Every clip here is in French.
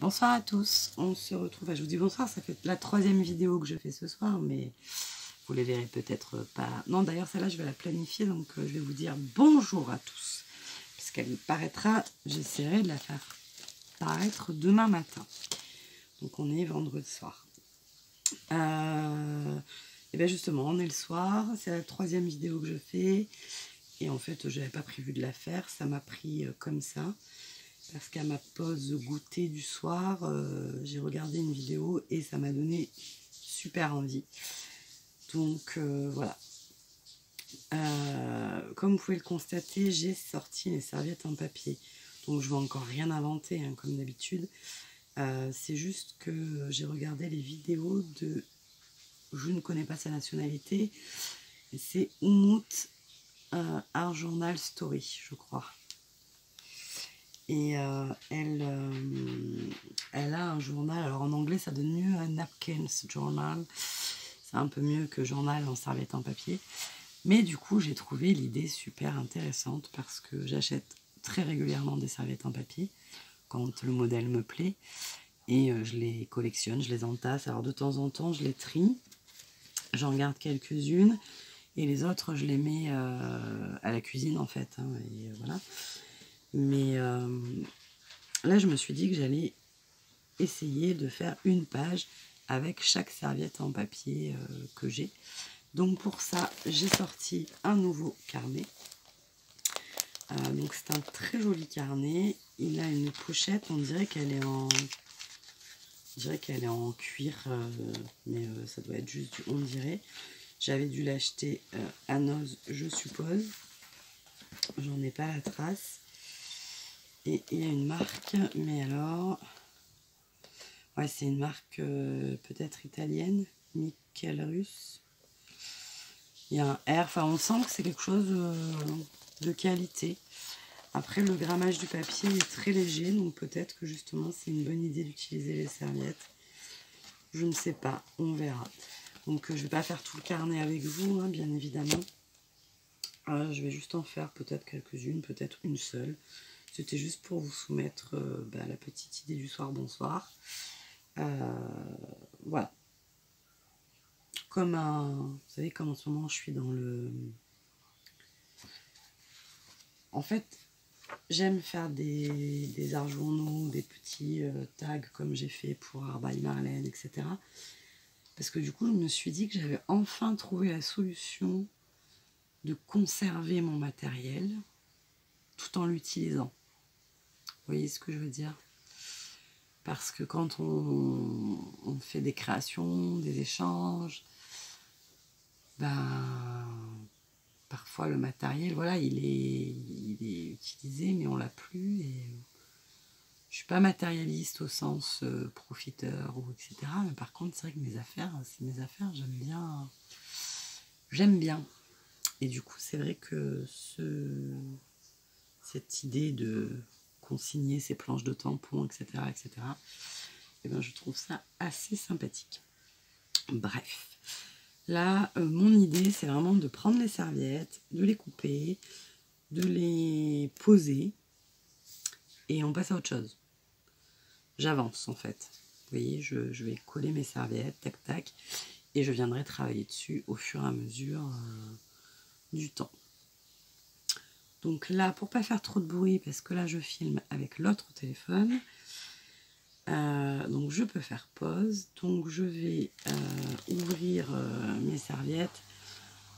Bonsoir à tous, on se retrouve, je vous dis bonsoir, ça fait la troisième vidéo que je fais ce soir, mais vous les verrez peut-être pas. Non, d'ailleurs celle-là je vais la planifier, donc je vais vous dire bonjour à tous, puisqu'elle paraîtra, j'essaierai de la faire paraître demain matin. Donc on est vendredi soir. Et bien justement, on est le soir, c'est la troisième vidéo que je fais, et en fait je n'avais pas prévu de la faire, ça m'a pris comme ça. Parce qu'à ma pause goûter du soir, j'ai regardé une vidéo et ça m'a donné super envie. Donc voilà. Comme vous pouvez le constater, j'ai sorti les serviettes en papier. Donc je ne vais encore rien inventer, hein, comme d'habitude. C'est juste que j'ai regardé les vidéos de... Je ne connais pas sa nationalité. C'est Umut Art Journal Story, je crois. Et elle a un journal, alors en anglais ça donne mieux, un Napkins Journal, c'est un peu mieux que journal en serviette en papier, mais du coup j'ai trouvé l'idée super intéressante parce que j'achète très régulièrement des serviettes en papier quand le modèle me plaît, et je les collectionne, je les entasse, alors de temps en temps je les trie, j'en garde quelques-unes, et les autres je les mets à la cuisine en fait, hein, et voilà. Mais là, je me suis dit que j'allais essayer de faire une page avec chaque serviette en papier que j'ai. Donc pour ça, j'ai sorti un nouveau carnet. Donc c'est un très joli carnet. Il a une pochette, on dirait qu'elle est en... cuir, mais ça doit être juste du on dirait. J'avais dû l'acheter à Noz, je suppose. J'en ai pas la trace. Et il y a une marque, mais alors... Ouais, c'est une marque peut-être italienne, Michelrus. Il y a un R, enfin on sent que c'est quelque chose de qualité. Après, le grammage du papier est très léger, donc peut-être que justement c'est une bonne idée d'utiliser les serviettes. Je ne sais pas, on verra. Donc je ne vais pas faire tout le carnet avec vous, hein, bien évidemment. Je vais juste en faire peut-être quelques-unes, peut-être une seule. C'était juste pour vous soumettre la petite idée du soir, bonsoir. Voilà. Comme vous savez, comme en ce moment je suis dans le... En fait, j'aime faire des arts journaux, des petits tags comme j'ai fait pour Art by Marlène, etc. Parce que du coup, je me suis dit que j'avais enfin trouvé la solution de conserver mon matériel tout en l'utilisant. Vous voyez ce que je veux dire? Parce que quand on fait des créations, des échanges, parfois le matériel, voilà, il est utilisé, mais on l'a plus. Et je suis pas matérialiste au sens profiteur ou etc. Mais par contre, c'est vrai que mes affaires, j'aime bien. Et du coup, c'est vrai que cette idée de consigner ces planches de tampons, etc., et ben, je trouve ça assez sympathique. Bref. Là, mon idée, c'est vraiment de prendre les serviettes, de les couper, de les poser, et on passe à autre chose. J'avance, en fait. Vous voyez, je vais coller mes serviettes, tac, tac, et je viendrai travailler dessus au fur et à mesure du temps. Donc là, pour pas faire trop de bruit, parce que là, je filme avec l'autre téléphone, donc je peux faire pause. Donc je vais ouvrir mes serviettes,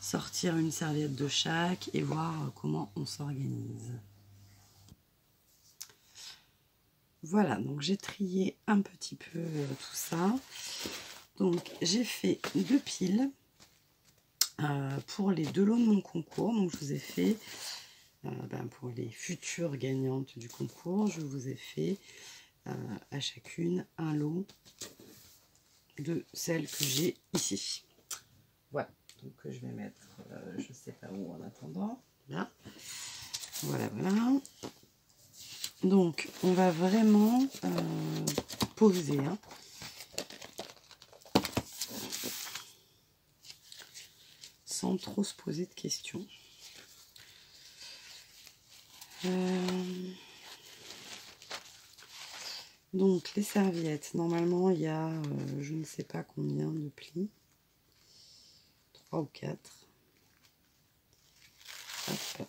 sortir une serviette de chaque et voir comment on s'organise. Voilà, donc j'ai trié un petit peu tout ça. Donc j'ai fait 2 piles pour les 2 lots de mon concours. Donc je vous ai fait, pour les futures gagnantes du concours, je vous ai fait à chacune un lot de celles que j'ai ici. Voilà, donc je vais mettre, je sais pas où en attendant, là. Voilà, voilà. Donc, on va vraiment poser, hein, sans trop se poser de questions. Donc les serviettes, normalement il y a je ne sais pas combien de plis, 3 ou 4. Hop.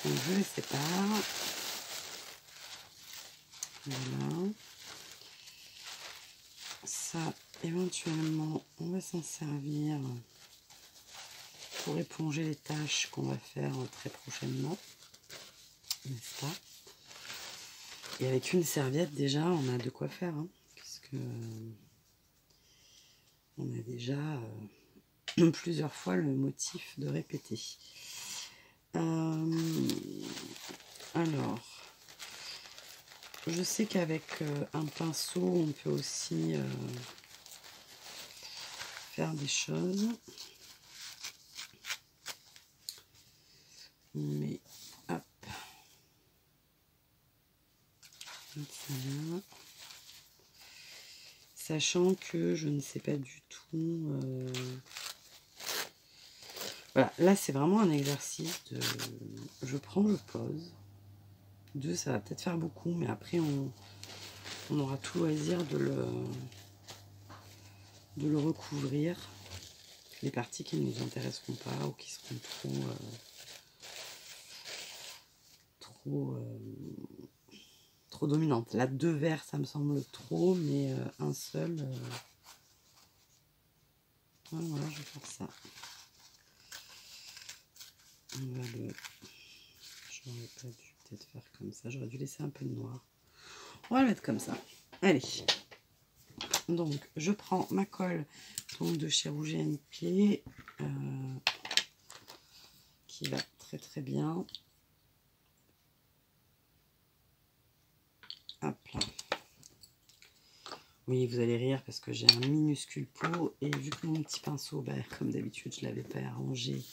Donc je les sépare. Voilà. Ça, éventuellement, on va s'en servir pour éponger les tâches qu'on va faire très prochainement. N'est-ce pas? Et avec une serviette, déjà, on a de quoi faire. Hein, puisque on a déjà plusieurs fois le motif de répéter. Alors, je sais qu'avec un pinceau, on peut aussi faire des choses. Mais, hop. Voilà. Sachant que je ne sais pas du tout... Voilà, là c'est vraiment un exercice de... Je prends, je pose. 2, ça va peut-être faire beaucoup, mais après on aura tout loisir de le recouvrir. Les parties qui ne nous intéresseront pas ou qui seront trop dominantes. Là, 2 verres, ça me semble trop, mais un seul... Voilà, je vais faire ça. On va le... J'aurais pas dû peut-être faire comme ça. J'aurais dû laisser un peu de noir. On va le mettre comme ça. Allez. Donc, je prends ma colle donc, de chez Rouget NP qui va très très bien. Hop là. Oui, vous allez rire parce que j'ai un minuscule pot et vu que mon petit pinceau, bah, comme d'habitude, je ne l'avais pas arrangé.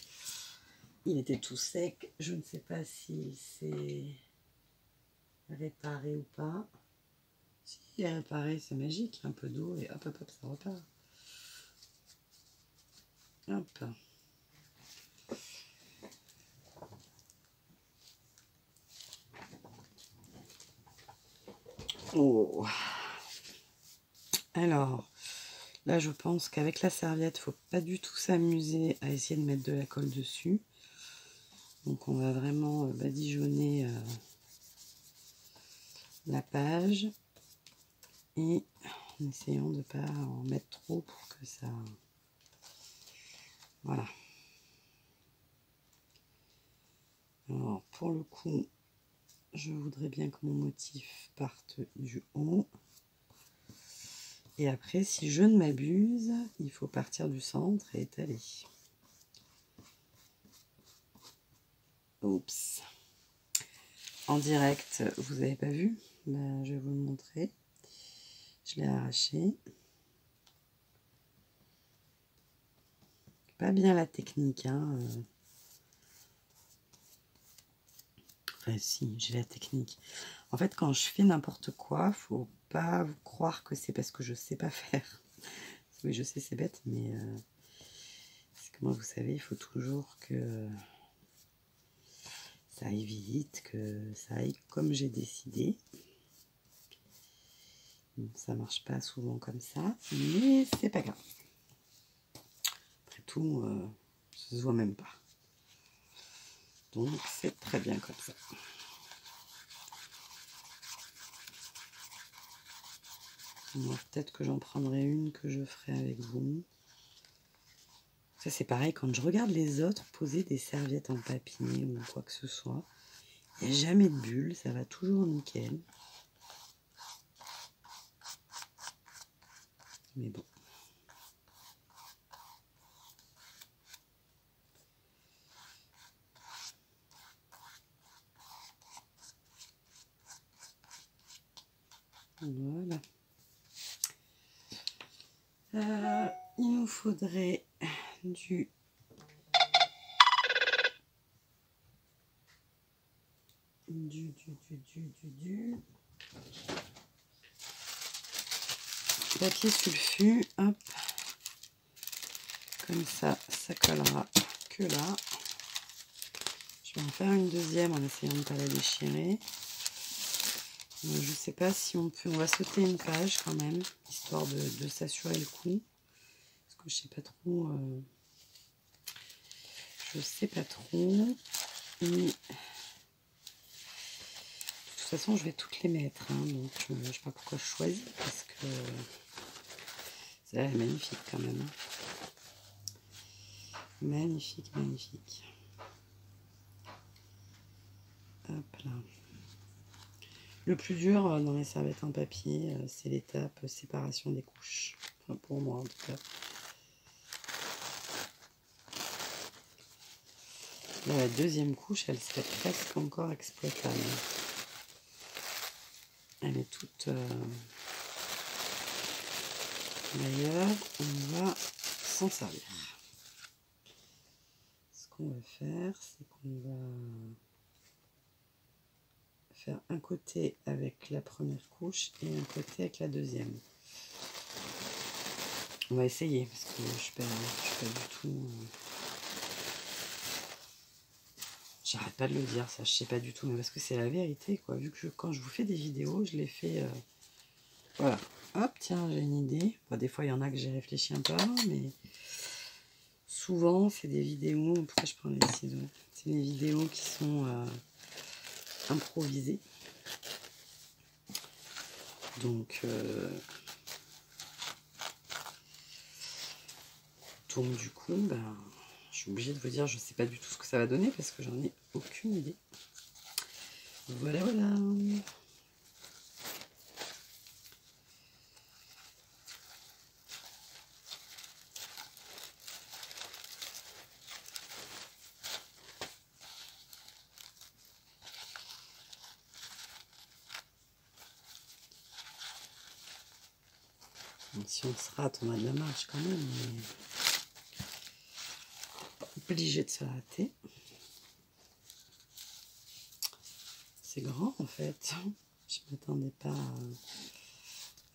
Il était tout sec. Je ne sais pas si c'est réparé ou pas. Si il est réparé, c'est magique. Un peu d'eau et hop, hop, hop, ça repart. Hop. Oh. Alors, là, je pense qu'avec la serviette, il ne faut pas du tout s'amuser à essayer de mettre de la colle dessus. Donc, on va vraiment badigeonner la page. Et en essayant de ne pas en mettre trop pour que ça... Voilà. Alors, pour le coup, je voudrais bien que mon motif parte du haut. Et après, si je ne m'abuse, il faut partir du centre et étaler. Oups. En direct, vous n'avez pas vu? Ben, je vais vous le montrer. Je l'ai arraché. Pas bien la technique, hein. Enfin, si, j'ai la technique. En fait, quand je fais n'importe quoi, faut pas croire que c'est parce que je sais pas faire. Oui, je sais, c'est bête, mais parce que moi, vous savez, il faut toujours que ça aille vite, que ça aille comme j'ai décidé. Bon, ça marche pas souvent comme ça, mais c'est pas grave. Après tout, ça se voit même pas. Donc, c'est très bien comme ça. Peut-être que j'en prendrai une que je ferai avec vous. Ça, c'est pareil, quand je regarde les autres poser des serviettes en papier ou quoi que ce soit, il n'y a jamais de bulles, ça va toujours nickel. Mais bon. Voilà. Il nous faudrait du papier sulfu, hop, comme ça, ça collera que là. Je vais en faire une deuxième en essayant de ne pas la déchirer. Je sais pas si on peut... On va sauter une page quand même, histoire de s'assurer le coup. Parce que je sais pas trop... Je sais pas trop. Et... De toute façon, je vais toutes les mettre. Hein, donc, je sais pas pourquoi je choisis. Parce que... Ça est magnifique quand même. Hein. Magnifique, magnifique. Hop là. Le plus dur dans les serviettes en papier, c'est l'étape séparation des couches. Enfin, pour moi en tout cas. Là, la deuxième couche, elle serait presque encore exploitable. Elle est toute... D'ailleurs, on va s'en servir. Ce qu'on va faire, c'est qu'on va faire un côté avec la première couche et un côté avec la deuxième. On va essayer parce que je suis pas du tout... J'arrête pas de le dire, ça, je sais pas du tout, mais parce que c'est la vérité, quoi. Vu que quand je vous fais des vidéos, je les fais... Voilà. Hop, tiens, j'ai une idée. Bon, des fois, il y en a que j'ai réfléchi un peu avant, mais souvent, c'est des vidéos... Pourquoi je prends les ciseaux? C'est des vidéos qui sont improvisées. Donc, du coup, ben, je suis obligée de vous dire, je sais pas du tout ce que ça va donner parce que j'en ai aucune idée. Voilà, voilà. Donc, si on se rate, on a de la marge quand même, mais obligé de se rater. C'est grand en fait. Je ne m'attendais pas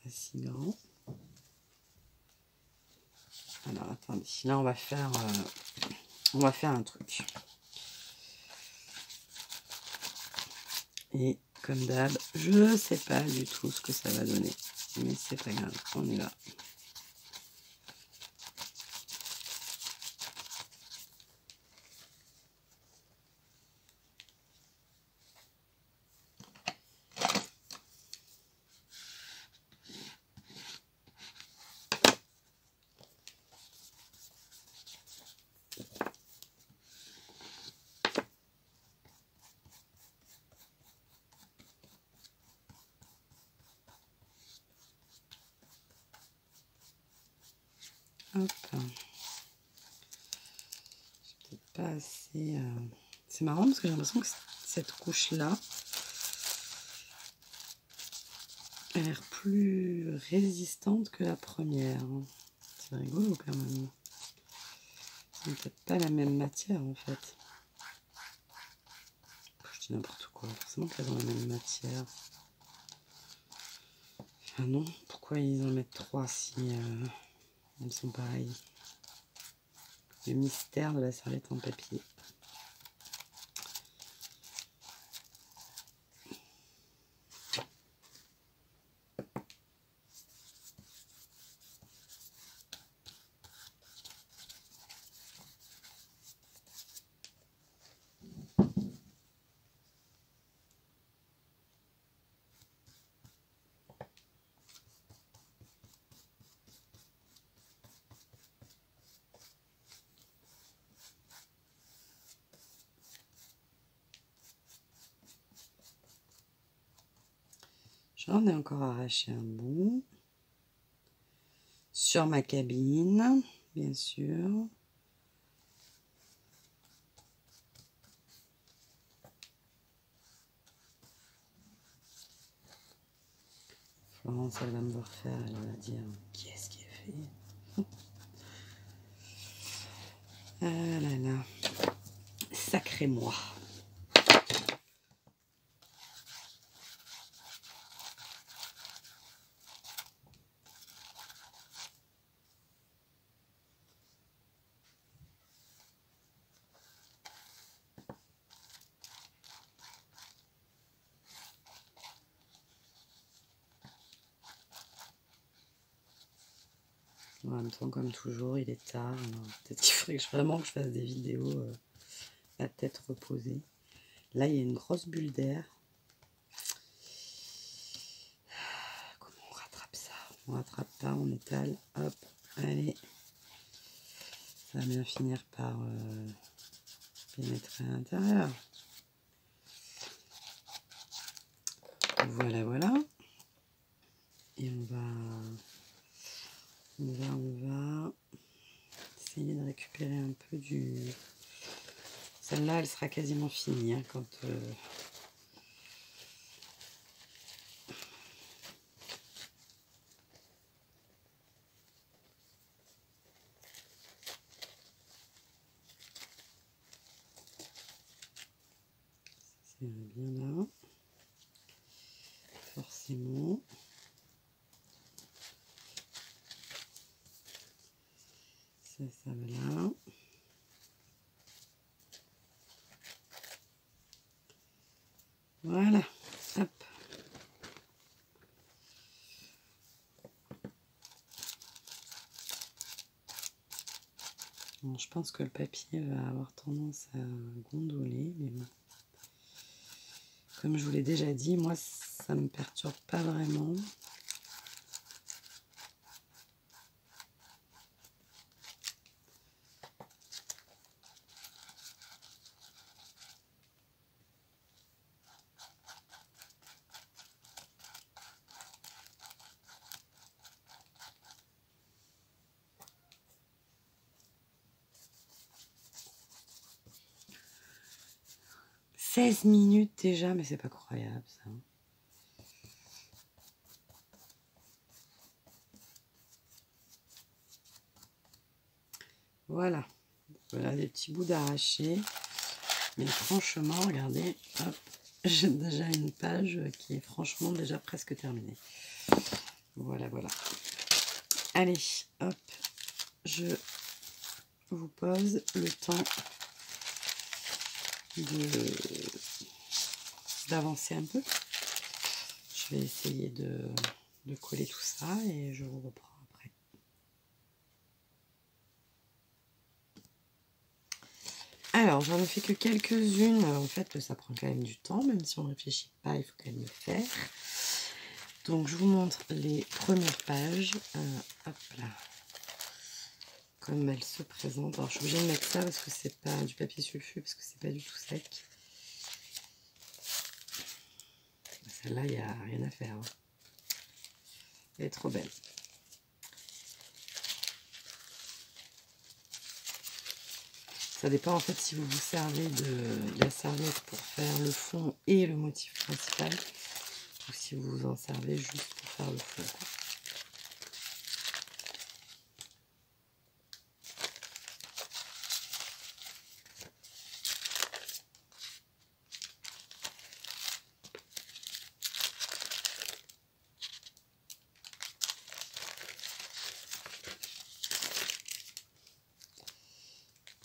à si grand. Alors attendez, là on va faire un truc. Et comme d'hab, je sais pas du tout ce que ça va donner. Mais c'est pas grave, on y va. Hop. J'ai peut-être pas assez... C'est marrant parce que j'ai l'impression que cette couche-là a l'air plus résistante que la première. C'est rigolo quand même. C'est peut-être pas la même matière en fait. Je dis n'importe quoi. Forcément qu'elles ont la même matière. Ah non, pourquoi ils en mettent 3 si elles sont pareilles? Le mystère de la serviette en papier. J'en ai encore arraché un bout. Sur ma cabine, bien sûr. Florence, elle va me voir faire, elle va dire qu'est-ce qui est fait. Ah là là, sacré moi. En même temps, comme toujours, il est tard. Peut-être qu'il faudrait vraiment que je fasse des vidéos à tête reposée. Là, il y a une grosse bulle d'air. Comment on rattrape ça? On rattrape pas, on étale. Hop, allez. Ça va bien finir par pénétrer à l'intérieur. Voilà, voilà. Et on va essayer de récupérer un peu du... Celle-là, elle sera quasiment finie hein, quand... C'est bien là. Forcément. Ça va là. Voilà. Hop. Bon, je pense que le papier va avoir tendance à gondoler, mais bon. Comme je vous l'ai déjà dit, moi, ça me perturbe pas vraiment. « 16 minutes déjà, mais c'est pas croyable ça. Voilà. Voilà des petits bouts d'arraché. Mais franchement, regardez, hop, j'ai déjà une page qui est franchement déjà presque terminée. Voilà, voilà. Allez, hop, je vous pose le temps d'avancer un peu. Je vais essayer de coller tout ça et je vous reprends après. Alors, j'en ai fait que quelques-unes. En fait, ça prend quand même du temps, même si on ne réfléchit pas, il faut quand même le faire. Donc, je vous montre les premières pages. Hop là. Comme elles se présentent. Alors, je suis obligée de mettre ça parce que c'est pas du papier sulfure, parce que c'est pas du tout sec. Celle-là, il n'y a rien à faire. Hein. Elle est trop belle. Ça dépend en fait si vous vous servez de la serviette pour faire le fond et le motif principal, ou si vous vous en servez juste pour faire le fond.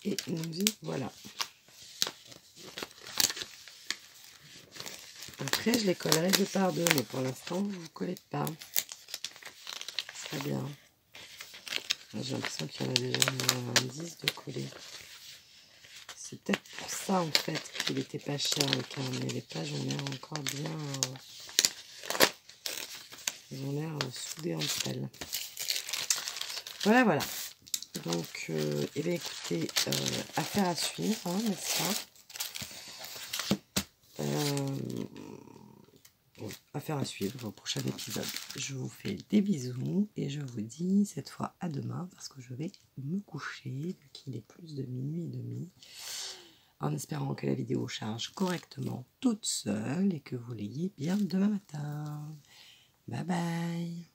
Et nous y voilà. Après, je les collerai deux par deux, mais pour l'instant, vous ne collez pas. Très bien. J'ai l'impression qu'il y en a déjà un 10 de coller. C'est peut-être pour ça, en fait, qu'il n'était pas cher, le carnet. Les pages ont l'air encore bien... Ils ont l'air soudés entre elles. Voilà, voilà. Donc, eh bien, écoutez, affaire à suivre, hein, n'est-ce pas oui, affaire à suivre au prochain épisode. Je vous fais des bisous et je vous dis cette fois à demain parce que je vais me coucher vu qu'il est plus de minuit et demi. En espérant que la vidéo charge correctement toute seule et que vous l'ayez bien demain matin. Bye bye.